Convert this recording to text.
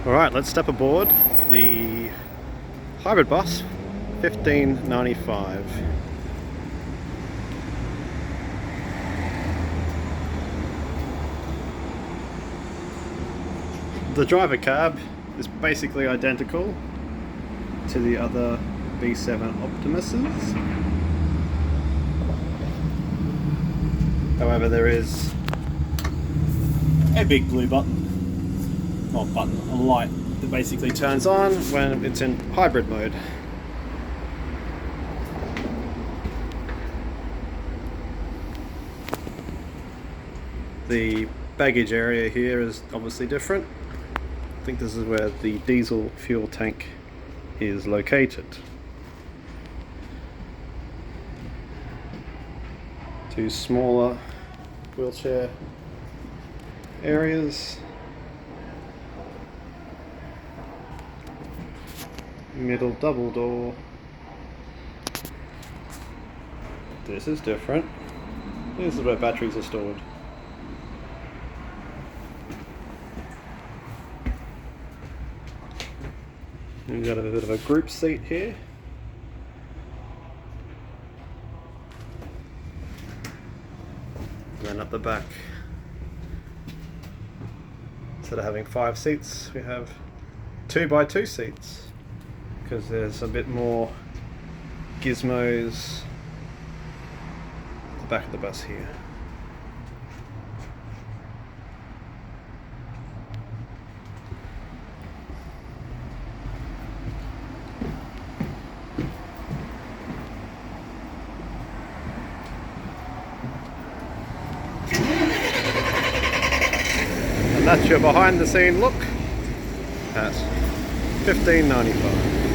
Alright, let's step aboard the hybrid bus 1595. The driver cab is basically identical to the other B7 Optimuses. However, there is a big blue button, not button, a light that basically turns on when it's in hybrid mode. The baggage area here is obviously different. I think this is where the diesel fuel tank is located. Two smaller wheelchair areas. Middle double door. This is different. This is where batteries are stored. We've got a bit of a group seat here. And then up the back, instead of having 5 seats, we have 2x2 seats, because there's a bit more gizmos at the back of the bus here. And that's your behind the scene look at 1595.